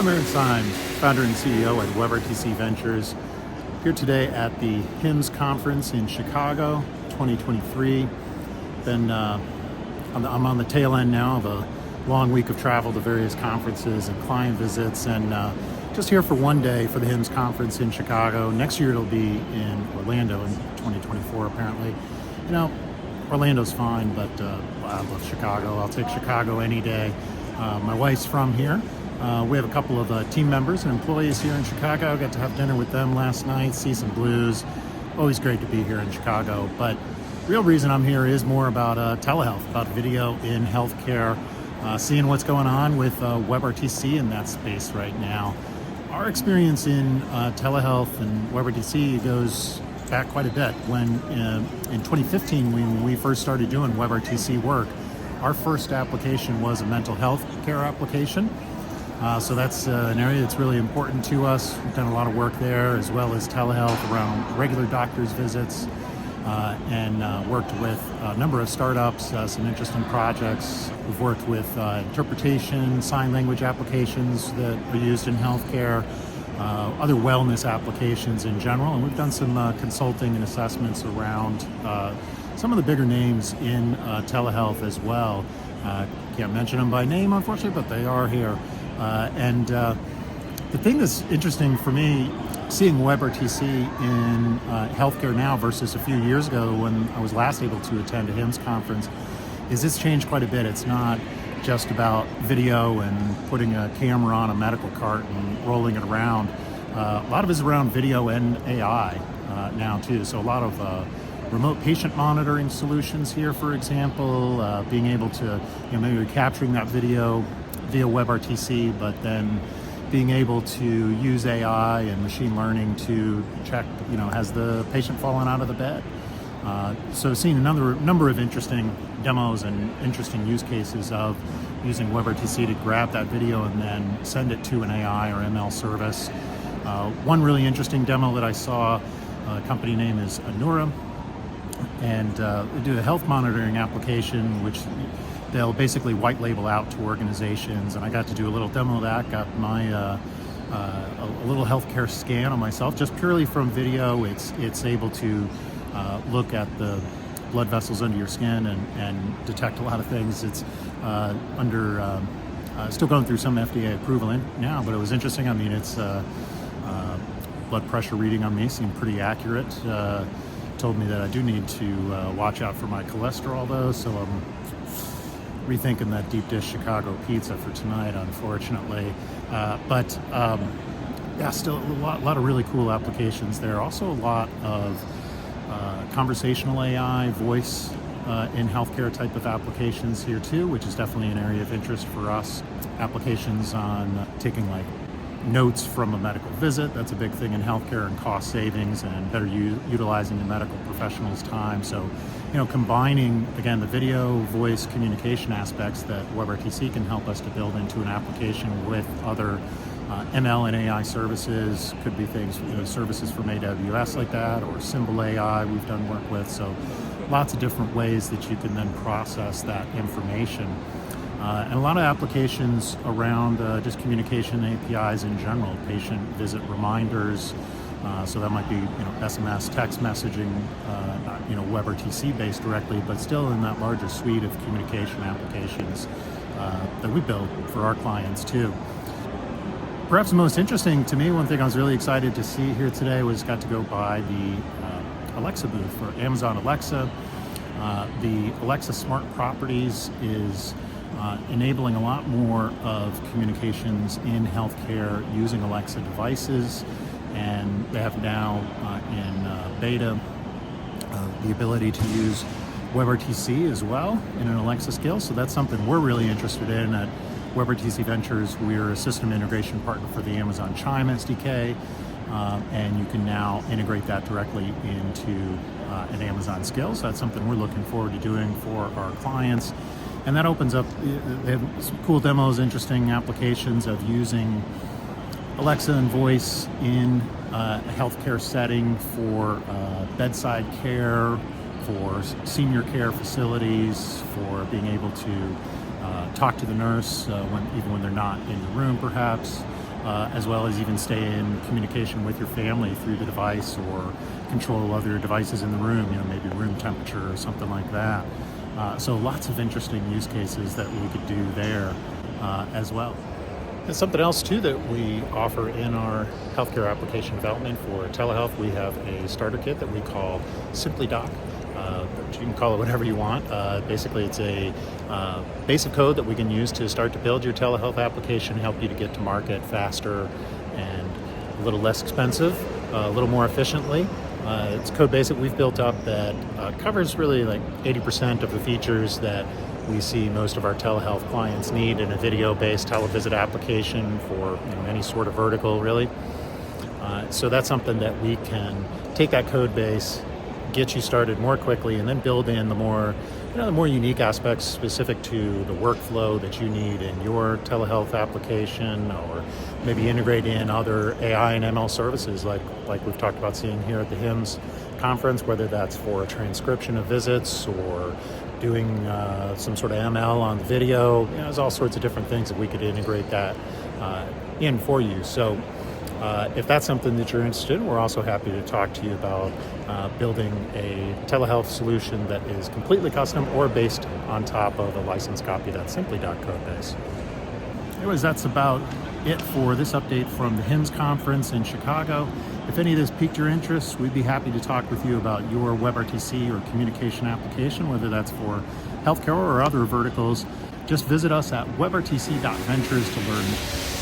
I'm founder and CEO at WebRTCventures. Here today at the HIMSS conference in Chicago, 2023. I'm on the tail end now of a long week of travel to various conferences and client visits, and just here for one day for the HIMSS conference in Chicago. Next year it'll be in Orlando in 2024 apparently. You know, Orlando's fine, but I love Chicago. I'll take Chicago any day. My wife's from here. We have a couple of team members and employees here in Chicago. I got to have dinner with them last night, see some blues. Always great to be here in Chicago. But the real reason I'm here is more about telehealth, about video in healthcare, seeing what's going on with WebRTC in that space right now. Our experience in telehealth and WebRTC goes back quite a bit. When in 2015, when we first started doing WebRTC work, our first application was a mental health care application. So that's an area that's really important to us. We've done a lot of work there, as well as telehealth around regular doctor's visits, and worked with a number of startups, some interesting projects. We've worked with interpretation, sign language applications that are used in healthcare, other wellness applications in general, and we've done some consulting and assessments around some of the bigger names in telehealth as well. Can't mention them by name, unfortunately, but they are here. The thing that's interesting for me, seeing WebRTC in healthcare now versus a few years ago when I was last able to attend a HIMSS conference, is it's changed quite a bit. It's not just about video and putting a camera on a medical cart and rolling it around. A lot of it is around video and AI now too. So a lot of remote patient monitoring solutions here, for example, being able to, maybe capturing that video via WebRTC, but then being able to use AI and machine learning to check, has the patient fallen out of the bed? So seeing a number of interesting demos and interesting use cases of using WebRTC to grab that video and then send it to an AI or ML service. One really interesting demo that I saw, company name is Anura, and they do a health monitoring application which they'll basically white label out to organizations, and I got to do a little demo of that. Got my a little healthcare scan on myself, just purely from video. It's able to look at the blood vessels under your skin and detect a lot of things. It's under still going through some FDA approval now, but it was interesting. I mean, it's blood pressure reading on me seemed pretty accurate. Told me that I do need to watch out for my cholesterol though, so I'm rethinking that deep dish Chicago pizza for tonight, unfortunately. Yeah, still a lot of really cool applications there. Also a lot of conversational AI, voice in healthcare type of applications here too, which is definitely an area of interest for us. Applications on taking like notes from a medical visit. That's a big thing in healthcare, and cost savings and better utilizing the medical professional's time. So, combining, again, the video, voice, communication aspects that WebRTC can help us to build into an application with other ML and AI services. Could be things, services from AWS like that, or Symbol AI we've done work with. So lots of different ways that you can then process that information. And a lot of applications around just communication APIs in general, patient visit reminders. So that might be SMS, text messaging, not WebRTC based directly, but still in that larger suite of communication applications that we build for our clients too. Perhaps the most interesting to me, one thing I was really excited to see here today was got to go by the Alexa booth for Amazon Alexa. The Alexa Smart Properties is enabling a lot more of communications in healthcare using Alexa devices, and they have now in beta the ability to use WebRTC as well in an Alexa skill. So that's something we're really interested in at WebRTCventures. We're a system integration partner for the Amazon Chime SDK, and you can now integrate that directly into an Amazon skill. So that's something we're looking forward to doing for our clients. And that opens up, they have some cool demos, interesting applications of using Alexa and voice in a healthcare setting for bedside care, for senior care facilities, for being able to talk to the nurse even when they're not in the room perhaps, as well as even stay in communication with your family through the device or control other devices in the room, maybe room temperature or something like that. So lots of interesting use cases that we could do there as well. And something else too that we offer in our healthcare application development for telehealth, we have a starter kit that we call Simply Doc. You can call it whatever you want. Basically, it's a basic code that we can use to start to build your telehealth application, help you to get to market faster and a little less expensive, a little more efficiently. It's code base that we've built up that covers really like 80% of the features that we see most of our telehealth clients need in a video-based televisit application for any sort of vertical, really. So that's something that we can take that code base, get you started more quickly, and then build in the more unique aspects specific to the workflow that you need in your telehealth application, or maybe integrate in other AI and ML services like we've talked about seeing here at the HIMSS conference, whether that's for a transcription of visits or doing some sort of ML on the video. There's all sorts of different things that we could integrate that in for you. So if that's something that you're interested in, we're also happy to talk to you about building a telehealth solution that is completely custom or based on top of a licensed copy of that Simply code base. Anyways, that's about it for this update from the HIMSS conference in Chicago. If any of this piqued your interest, we'd be happy to talk with you about your WebRTC or communication application, whether that's for healthcare or other verticals. Just visit us at WebRTC.ventures to learn more.